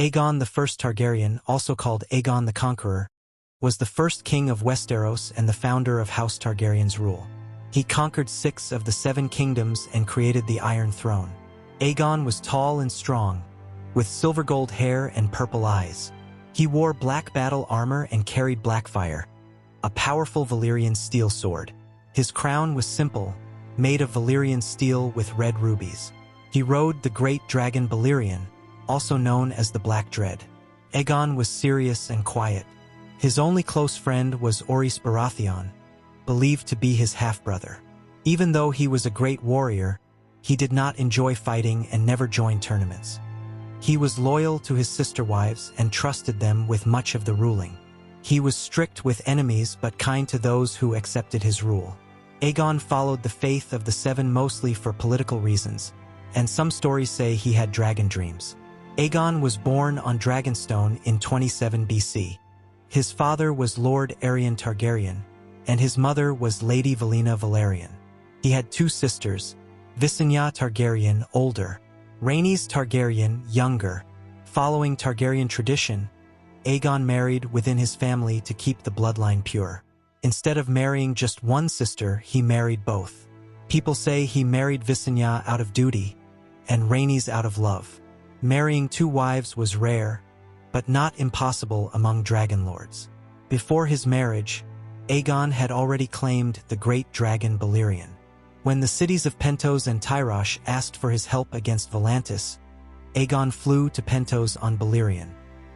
Aegon the Targaryen, also called Aegon the Conqueror, was the first king of Westeros and the founder of House Targaryen's rule. He conquered 6 of the 7 kingdoms and created the Iron Throne. Aegon was tall and strong, with silver gold hair and purple eyes. He wore black battle armor and carried Blackfire, a powerful Valyrian steel sword. His crown was simple, made of Valyrian steel with red rubies. He rode the great dragon Balerion, also known as the Black Dread. Aegon was serious and quiet. His only close friend was Orys Baratheon, believed to be his half-brother. Even though he was a great warrior, he did not enjoy fighting and never joined tournaments. He was loyal to his sister wives and trusted them with much of the ruling. He was strict with enemies but kind to those who accepted his rule. Aegon followed the faith of the 7 mostly for political reasons, and some stories say he had dragon dreams. Aegon was born on Dragonstone in 27 BC. His father was Lord Aegon Targaryen, and his mother was Lady Valena Balerion. He had 2 sisters, Visenya Targaryen, older, Rhaenys Targaryen, younger. Following Targaryen tradition, Aegon married within his family to keep the bloodline pure. Instead of marrying just one sister, he married both. People say he married Visenya out of duty, and Rhaenys out of love. Marrying 2 wives was rare, but not impossible among dragonlords. Before his marriage, Aegon had already claimed the great dragon Balerion. When the cities of Pentos and Tyrosh asked for his help against Volantis, Aegon flew to Pentos on Balerion.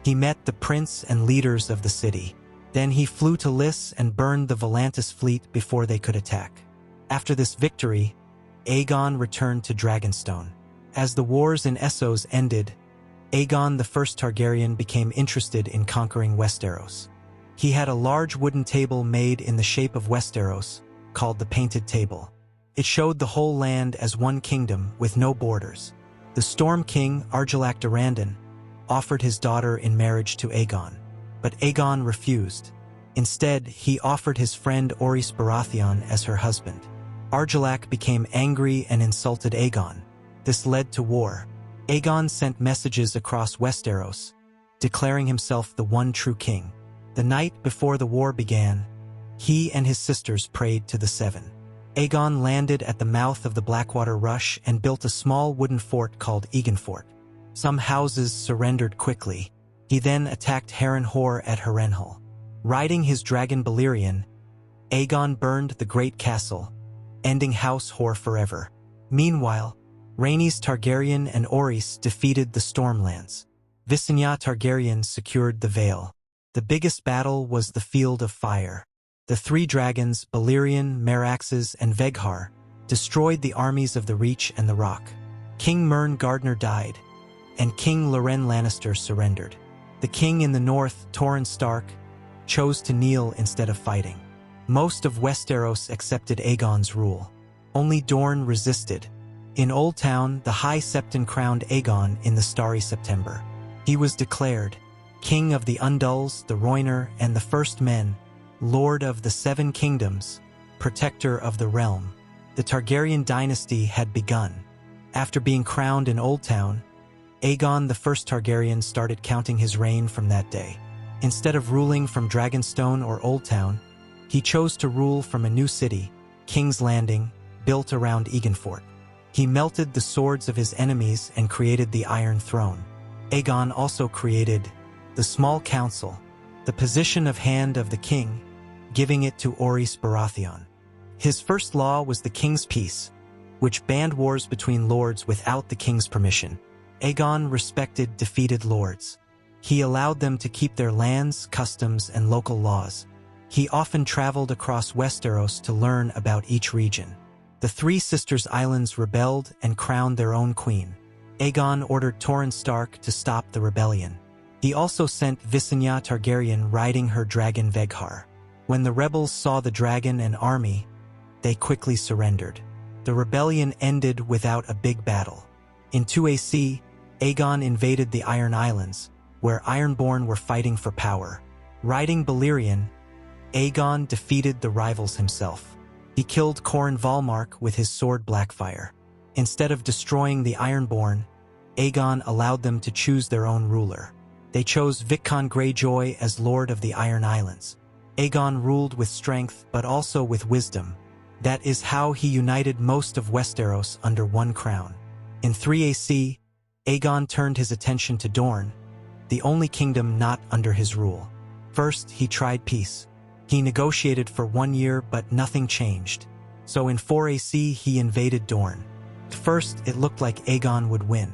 He met the prince and leaders of the city. Then he flew to Lys and burned the Volantis fleet before they could attack. After this victory, Aegon returned to Dragonstone. As the wars in Essos ended, Aegon the Targaryen became interested in conquering Westeros. He had a large wooden table made in the shape of Westeros, called the Painted Table. It showed the whole land as one kingdom with no borders. The Storm King, Argilac Durrandon, offered his daughter in marriage to Aegon, but Aegon refused. Instead, he offered his friend Orys Baratheon as her husband. Argilac became angry and insulted Aegon. This led to war. Aegon sent messages across Westeros, declaring himself the one true king. The night before the war began, he and his sisters prayed to the 7. Aegon landed at the mouth of the Blackwater Rush and built a small wooden fort called Aegon Fort. Some houses surrendered quickly. He then attacked Harrenhal at Harrenhal. Riding his dragon Balerion, Aegon burned the great castle, ending House Hor forever. Meanwhile, Rhaenys Targaryen and Orys defeated the Stormlands. Visenya Targaryen secured the Vale. The biggest battle was the Field of Fire. The 3 dragons, Balerion, Meraxes, and Vhagar, destroyed the armies of the Reach and the Rock. King Mern Gardner died, and King Loren Lannister surrendered. The king in the north, Torrhen Stark, chose to kneel instead of fighting. Most of Westeros accepted Aegon's rule. Only Dorne resisted. In Old Town, the High Septon crowned Aegon in the starry September. He was declared King of the Undulls, the Rhoynar, and the First Men, Lord of the 7 Kingdoms, Protector of the Realm. The Targaryen dynasty had begun. After being crowned in Old Town, Aegon the Targaryen started counting his reign from that day. Instead of ruling from Dragonstone or Old Town, he chose to rule from a new city, King's Landing, built around Aegon Fort. He melted the swords of his enemies and created the Iron Throne. Aegon also created the Small Council, the position of Hand of the King, giving it to Orys Baratheon. His first law was the King's Peace, which banned wars between lords without the king's permission. Aegon respected defeated lords. He allowed them to keep their lands, customs, and local laws. He often traveled across Westeros to learn about each region. The 3 Sisters Islands rebelled and crowned their own queen. Aegon ordered Torrhen Stark to stop the rebellion. He also sent Visenya Targaryen riding her dragon Vhagar. When the rebels saw the dragon and army, they quickly surrendered. The rebellion ended without a big battle. In 2 AC, Aegon invaded the Iron Islands, where Ironborn were fighting for power. Riding Balerion, Aegon defeated the rivals himself. He killed Corran Valmark with his sword Blackfire. Instead of destroying the Ironborn, Aegon allowed them to choose their own ruler. They chose Vicon Greyjoy as Lord of the Iron Islands. Aegon ruled with strength but also with wisdom. That is how he united most of Westeros under one crown. In 3 AC, Aegon turned his attention to Dorne, the only kingdom not under his rule. First, he tried peace. He negotiated for 1 year but nothing changed. So in 4 AC he invaded Dorne. At first, it looked like Aegon would win.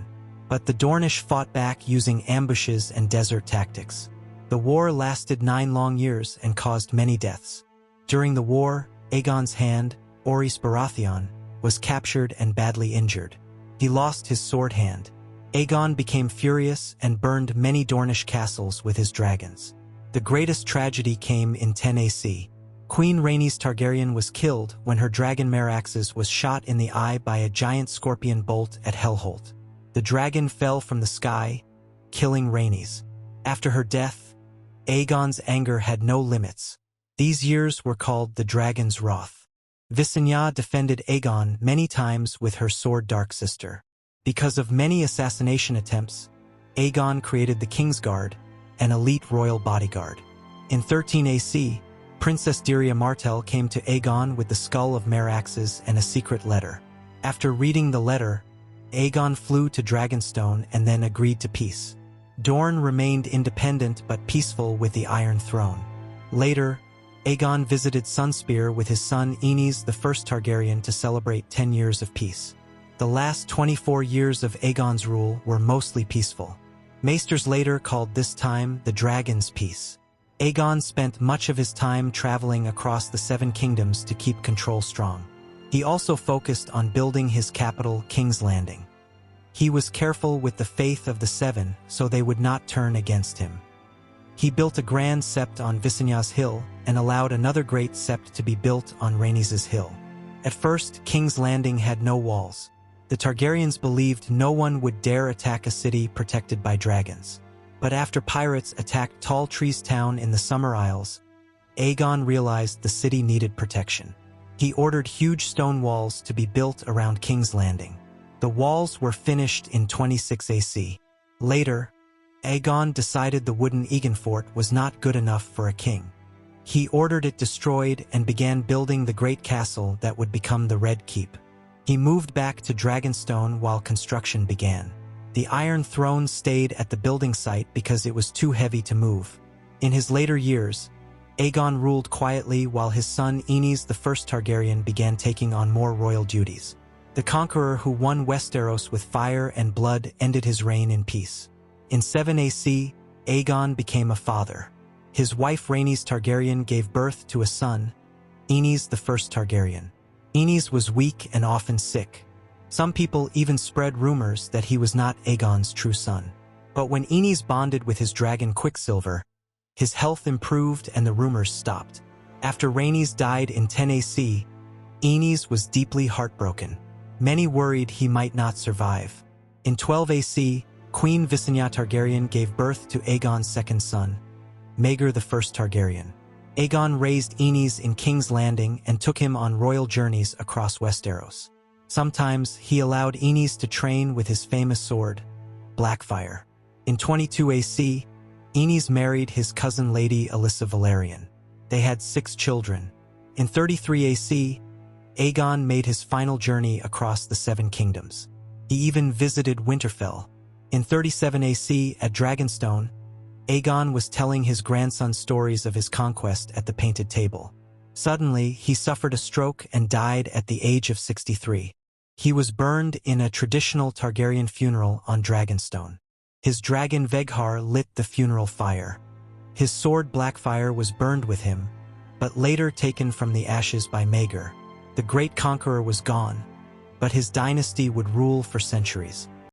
But the Dornish fought back using ambushes and desert tactics. The war lasted 9 long years and caused many deaths. During the war, Aegon's hand, Orys Baratheon, was captured and badly injured. He lost his sword hand. Aegon became furious and burned many Dornish castles with his dragons. The greatest tragedy came in 10 AC. Queen Rhaenys Targaryen was killed when her dragon Meraxes was shot in the eye by a giant scorpion bolt at Hellholt. The dragon fell from the sky, killing Rhaenys. After her death, Aegon's anger had no limits. These years were called the Dragon's Wrath. Visenya defended Aegon many times with her sword Dark Sister. Because of many assassination attempts, Aegon created the Kingsguard, an elite royal bodyguard. In 13 AC, Princess Dyria Martell came to Aegon with the skull of Meraxes and a secret letter. After reading the letter, Aegon flew to Dragonstone and then agreed to peace. Dorne remained independent but peaceful with the Iron Throne. Later, Aegon visited Sunspear with his son Aenys the First Targaryen to celebrate 10 years of peace. The last 24 years of Aegon's rule were mostly peaceful. Maesters later called this time the Dragon's Peace. Aegon spent much of his time traveling across the 7 kingdoms to keep control strong. He also focused on building his capital, King's Landing. He was careful with the faith of the 7 so they would not turn against him. He built a grand sept on Visenya's hill and allowed another great sept to be built on Rhaenys' hill. At first, King's Landing had no walls. The Targaryens believed no one would dare attack a city protected by dragons. But after pirates attacked Tall Trees Town in the Summer Isles, Aegon realized the city needed protection. He ordered huge stone walls to be built around King's Landing. The walls were finished in 26 AC. Later, Aegon decided the wooden Aegon fort was not good enough for a king. He ordered it destroyed and began building the great castle that would become the Red Keep. He moved back to Dragonstone while construction began. The Iron Throne stayed at the building site because it was too heavy to move. In his later years, Aegon ruled quietly while his son Aenys the First Targaryen began taking on more royal duties. The conqueror who won Westeros with fire and blood ended his reign in peace. In 7 AC, Aegon became a father. His wife Rhaenys Targaryen gave birth to a son, Aenys the First Targaryen. Aenys was weak and often sick. Some people even spread rumors that he was not Aegon's true son. But when Aenys bonded with his dragon Quicksilver, his health improved and the rumors stopped. After Rhaenys died in 10 AC, Aenys was deeply heartbroken. Many worried he might not survive. In 12 AC, Queen Visenya Targaryen gave birth to Aegon's second son, Maegor the First Targaryen. Aegon raised Aenys in King's Landing and took him on royal journeys across Westeros. Sometimes he allowed Aenys to train with his famous sword, Blackfire. In 22 AC, Aenys married his cousin Lady Alyssa Balerion. They had 6 children. In 33 AC, Aegon made his final journey across the 7 kingdoms. He even visited Winterfell. In 37 AC at Dragonstone, Aegon was telling his grandson stories of his conquest at the Painted Table. Suddenly, he suffered a stroke and died at the age of 63. He was burned in a traditional Targaryen funeral on Dragonstone. His dragon Veghar lit the funeral fire. His sword Blackfire was burned with him, but later taken from the ashes by Maegor. The great conqueror was gone, but his dynasty would rule for centuries.